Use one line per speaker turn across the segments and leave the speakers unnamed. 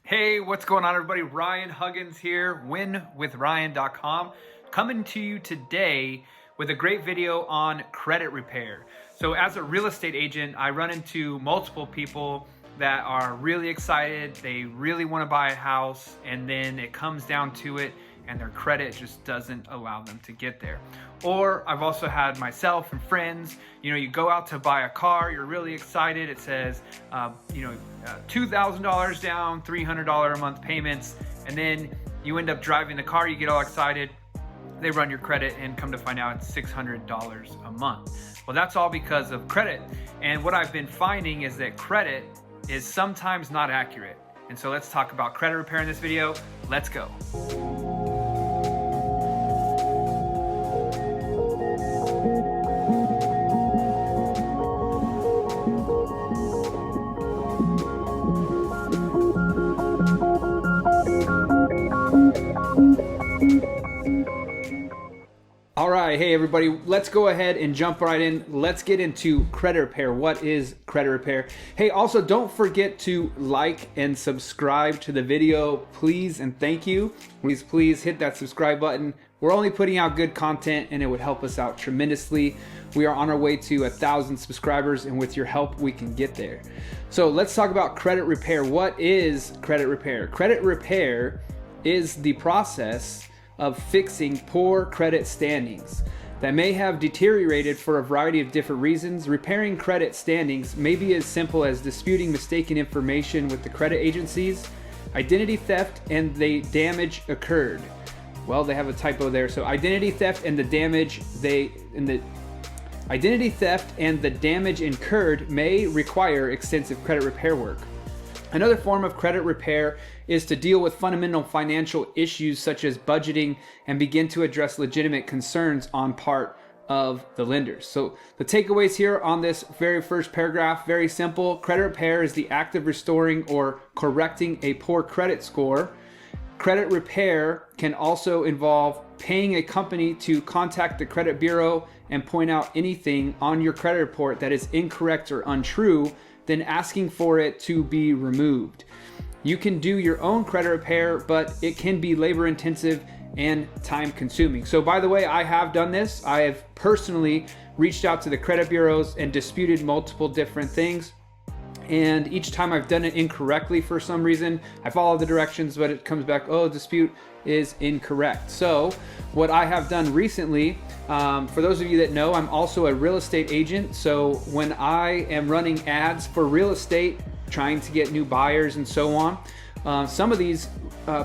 Hey, what's going on, everybody? Ryan Huggins here, winwithryan.com, coming to you today with a great video on credit repair. So as a real estate agent, I run into multiple people that are really excited. They really want to buy a house, and then it comes down to it and their credit just doesn't allow them to get there. Or I've also had myself and friends, you go out to buy a car, you're really excited. It says, $2,000 down, $300 a month payments. And then you end up driving the car, you get all excited. They run your credit and come to find out it's $600 a month. Well, that's all because of credit. And what I've been finding is that credit is sometimes not accurate. And so let's talk about credit repair in this video. Let's go. All right, hey everybody, let's go ahead and jump right in. Let's get into credit repair. What is credit repair? Hey, also don't forget to like and subscribe to the video, please and thank you. Please hit that subscribe button. We're only putting out good content and it would help us out tremendously. We are on our way to 1,000 subscribers, and with your help, we can get there. So let's talk about credit repair. What is credit repair? Credit repair is the process of fixing poor credit standings that may have deteriorated for a variety of different reasons. Repairing credit standings may be as simple as disputing mistaken information with the credit agencies, identity theft, and the damage occurred. Well, they have a typo there. So identity theft and the damage incurred may require extensive credit repair work. Another form of credit repair is to deal with fundamental financial issues such as budgeting and begin to address legitimate concerns on part of the lenders. So the takeaways here on this very first paragraph, very simple. Credit repair is the act of restoring or correcting a poor credit score. Credit repair can also involve paying a company to contact the credit bureau and point out anything on your credit report that is incorrect or untrue, then asking for it to be removed. You can do your own credit repair, but it can be labor intensive and time consuming. So by the way, I have done this. I have personally reached out to the credit bureaus and disputed multiple different things. And each time I've done it incorrectly for some reason, I follow the directions, but it comes back, oh, dispute is incorrect. So what I have done recently, for those of you that know, I'm also a real estate agent. So when I am running ads for real estate, trying to get new buyers and so on, some of these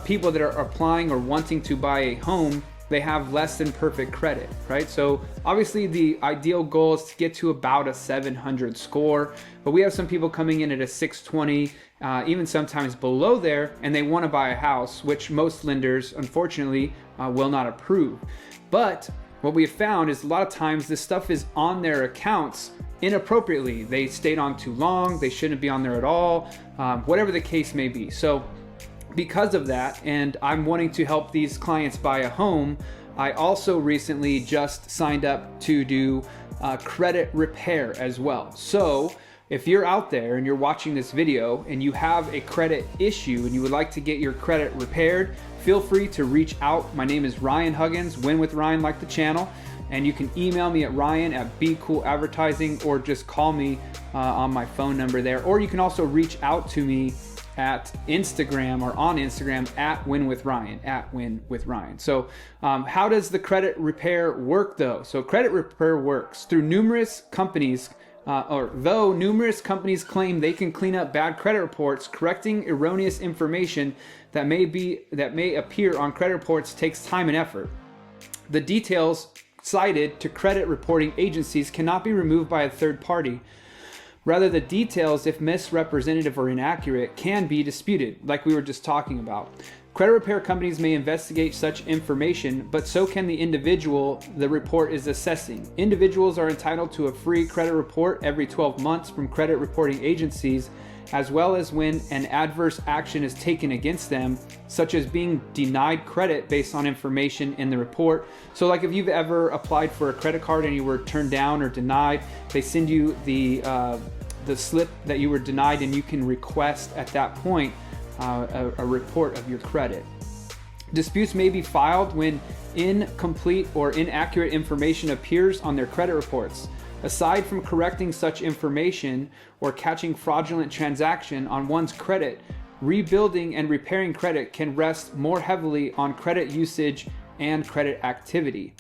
people that are applying or wanting to buy a home, they have less than perfect credit, right? So obviously the ideal goal is to get to about a 700 score, but we have some people coming in at a 620, even sometimes below there, and they want to buy a house, which most lenders, unfortunately, will not approve. But what we have found is a lot of times this stuff is on their accounts inappropriately. They stayed on too long, they shouldn't be on there at all, whatever the case may be. So because of that, and I'm wanting to help these clients buy a home, I also recently just signed up to do credit repair as well. So if you're out there and you're watching this video and you have a credit issue and you would like to get your credit repaired, feel free to reach out. My name is Ryan Huggins, Win with Ryan, like the channel. And you can email me at ryan@BeCoolAdvertising, or just call me on my phone number there. Or you can also reach out to me at Instagram or on Instagram at Win with Ryan, at Win with Ryan. So how does the credit repair work though? So credit repair works through numerous companies, though numerous companies claim they can clean up bad credit reports, correcting erroneous information that may appear on credit reports takes time and effort. The details cited to credit reporting agencies cannot be removed by a third party. Rather, the details, if misrepresentative or inaccurate, can be disputed, like we were just talking about. Credit repair companies may investigate such information, but so can the individual the report is assessing. Individuals are entitled to a free credit report every 12 months from credit reporting agencies, as well as when an adverse action is taken against them, such as being denied credit based on information in the report. So like if you've ever applied for a credit card and you were turned down or denied, they send you the slip that you were denied, and you can request at that point a report of your credit. Disputes may be filed when incomplete or inaccurate information appears on their credit reports. Aside from correcting such information or catching fraudulent transaction on one's credit, rebuilding and repairing credit can rest more heavily on credit usage and credit activity.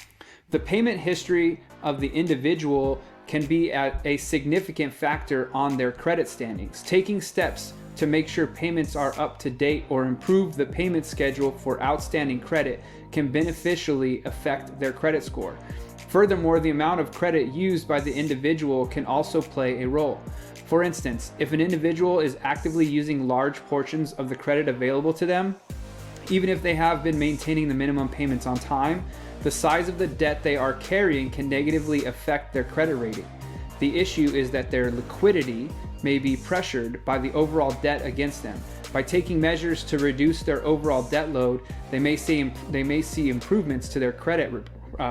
The payment history of the individual can be a significant factor on their credit standings. Taking steps to make sure payments are up to date or improve the payment schedule for outstanding credit can beneficially affect their credit score. Furthermore, the amount of credit used by the individual can also play a role. For instance, if an individual is actively using large portions of the credit available to them, even if they have been maintaining the minimum payments on time, the size of the debt they are carrying can negatively affect their credit rating. The issue is that their liquidity may be pressured by the overall debt against them. By taking measures to reduce their overall debt load, they may see improvements to their credit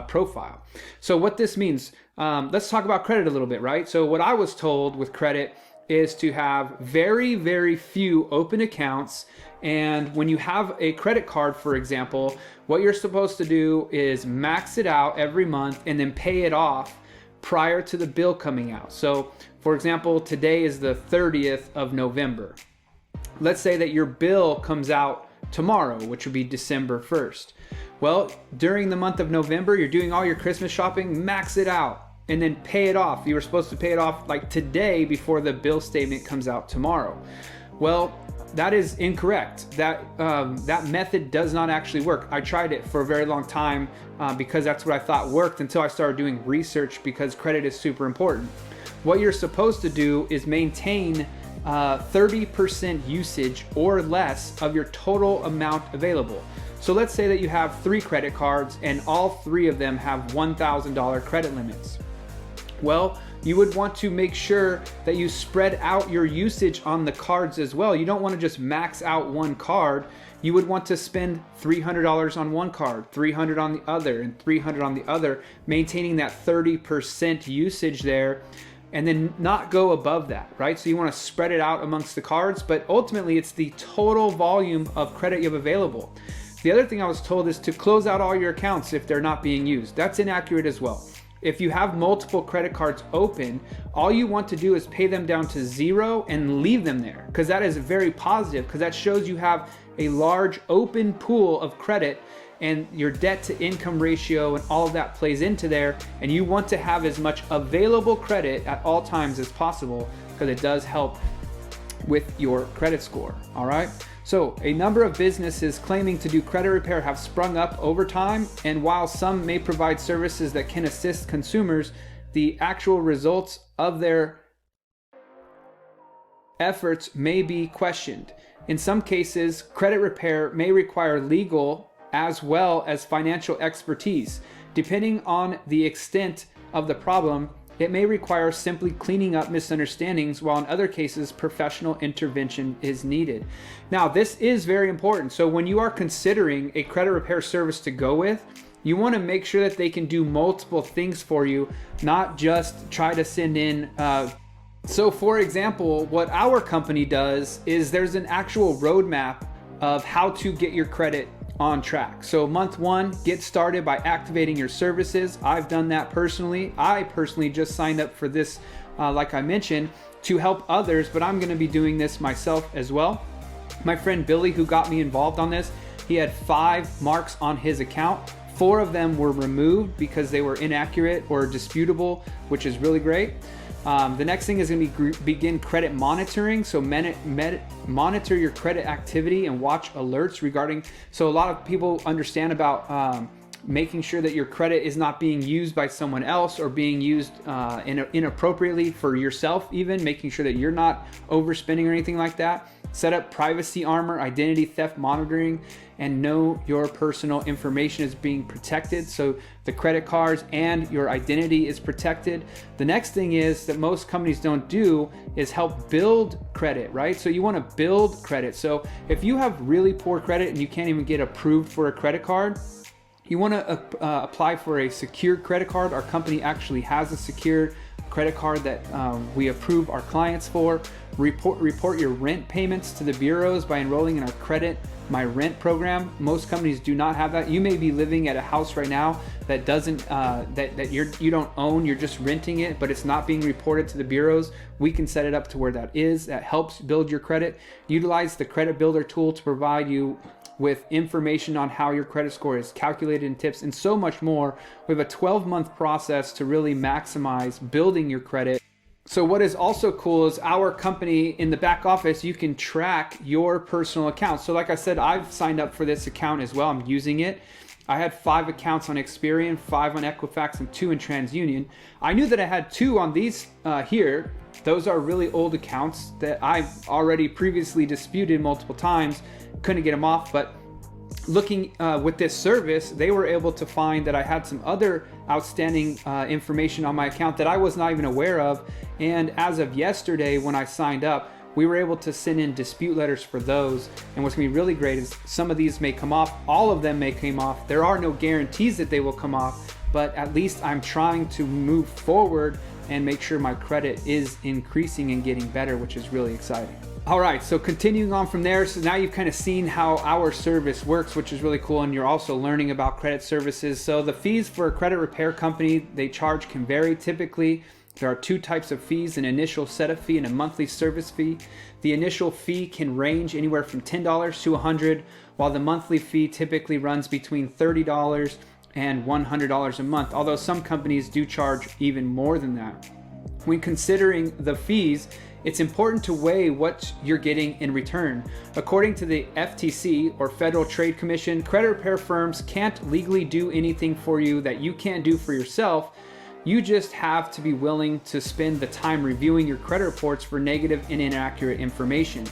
profile. So what this means, let's talk about credit a little bit, right? So what I was told with credit is to have very, very few open accounts. And when you have a credit card, for example, what you're supposed to do is max it out every month and then pay it off prior to the bill coming out. So for example, today is the 30th of November. Let's say that your bill comes out tomorrow, which would be December 1st. Well, during the month of November, you're doing all your Christmas shopping, max it out and then pay it off. You were supposed to pay it off like today before the bill statement comes out tomorrow. Well, that is incorrect. That method does not actually work. I tried it for a very long time because that's what I thought worked until I started doing research, because credit is super important. What you're supposed to do is maintain 30% usage or less of your total amount available. So let's say that you have 3 credit cards and all 3 of them have $1,000 credit limits. Well, you would want to make sure that you spread out your usage on the cards as well. You don't want to just max out one card. You would want to spend $300 on one card, $300 on the other, and $300 on the other, maintaining that 30% usage there, and then not go above that, right? So you want to spread it out amongst the cards, but ultimately it's the total volume of credit you have available. The other thing I was told is to close out all your accounts if they're not being used. That's inaccurate as well. If you have multiple credit cards open, all you want to do is pay them down to 0 and leave them there, because that is very positive, because that shows you have a large open pool of credit, and your debt to income ratio and all of that plays into there, and you want to have as much available credit at all times as possible, because it does help with your credit score. All right. So a number of businesses claiming to do credit repair have sprung up over time, and while some may provide services that can assist consumers, the actual results of their efforts may be questioned. In some cases, credit repair may require legal as well as financial expertise. Depending on the extent of the problem, it may require simply cleaning up misunderstandings, while in other cases, professional intervention is needed. Now, this is very important. So when you are considering a credit repair service to go with, you want to make sure that they can do multiple things for you, not just try to send in. So for example, what our company does is there's an actual roadmap of how to get your credit on track. So month 1, get started by activating your services. I've done that personally. I personally just signed up for this, like I mentioned, to help others, but I'm going to be doing this myself as well. My friend Billy, who got me involved on this, he had 5 marks on his account. 4 of them were removed because they were inaccurate or disputable, which is really great. The next thing is going to be begin credit monitoring. So monitor your credit activity and watch alerts regarding. So a lot of people understand about making sure that your credit is not being used by someone else or being used inappropriately for yourself, even making sure that you're not overspending or anything like that. Set up privacy armor, identity theft monitoring, and know your personal information is being protected. So the credit cards and your identity is protected. The next thing is that most companies don't do is help build credit, right? So you want to build credit. So if you have really poor credit and you can't even get approved for a credit card, you want to apply for a secured credit card. Our company actually has a secured credit card that we approve our clients for. Report your rent payments to the bureaus by enrolling in our Credit My Rent program. Most companies do not have that. You may be living at a house right now that doesn't that you don't own, you're just renting it, but it's not being reported to the bureaus. We can set it up to where that is. That helps build your credit. Utilize the Credit Builder tool to provide you with information on how your credit score is calculated and tips and so much more. We have a 12-month process to really maximize building your credit. So what is also cool is our company in the back office, you can track your personal accounts. So like I said, I've signed up for this account as well. I'm using it. I had 5 accounts on Experian, 5 on Equifax, and 2 in TransUnion. I knew that I had 2 on these here. Those are really old accounts that I've already previously disputed multiple times. Couldn't get them off, but looking with this service, they were able to find that I had some other outstanding information on my account that I was not even aware of. And as of yesterday, when I signed up, we were able to send in dispute letters for those. And what's gonna be really great is some of these may come off, all of them may come off. There are no guarantees that they will come off, but at least I'm trying to move forward and make sure my credit is increasing and getting better, which is really exciting. All right, so continuing on from there, so now you've kind of seen how our service works, which is really cool, and you're also learning about credit services. So the fees for a credit repair company they charge can vary. Typically, there are 2 types of fees, an initial setup fee and a monthly service fee. The initial fee can range anywhere from $10 to $100, while the monthly fee typically runs between $30 and $100 a month, although some companies do charge even more than that. When considering the fees, it's important to weigh what you're getting in return. According to the FTC, or Federal Trade Commission, credit repair firms can't legally do anything for you that you can't do for yourself. You just have to be willing to spend the time reviewing your credit reports for negative and inaccurate information,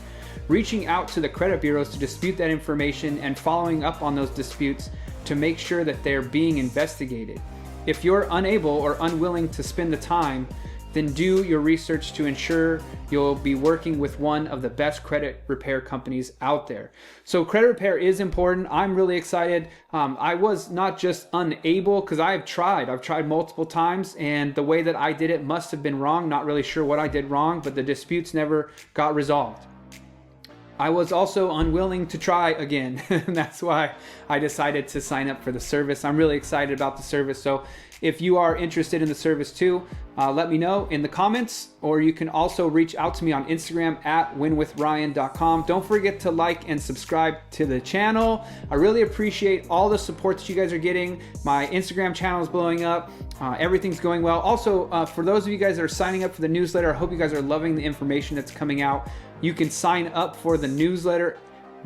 reaching out to the credit bureaus to dispute that information, and following up on those disputes to make sure that they're being investigated. If you're unable or unwilling to spend the time, then do your research to ensure you'll be working with one of the best credit repair companies out there. So credit repair is important. I'm really excited. I was not just unable, because I've tried multiple times, and the way that I did it must have been wrong. Not really sure what I did wrong, but the disputes never got resolved. I was also unwilling to try again. That's why I decided to sign up for the service. I'm really excited about the service. So if you are interested in the service too, let me know in the comments, or you can also reach out to me on Instagram at winwithryan.com. Don't forget to like and subscribe to the channel. I really appreciate all the support that you guys are getting. My Instagram channel is blowing up. Everything's going well. Also, for those of you guys that are signing up for the newsletter, I hope you guys are loving the information that's coming out. You can sign up for the newsletter,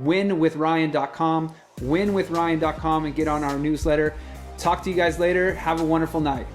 winwithryan.com, winwithryan.com, and get on our newsletter. Talk to you guys later. Have a wonderful night.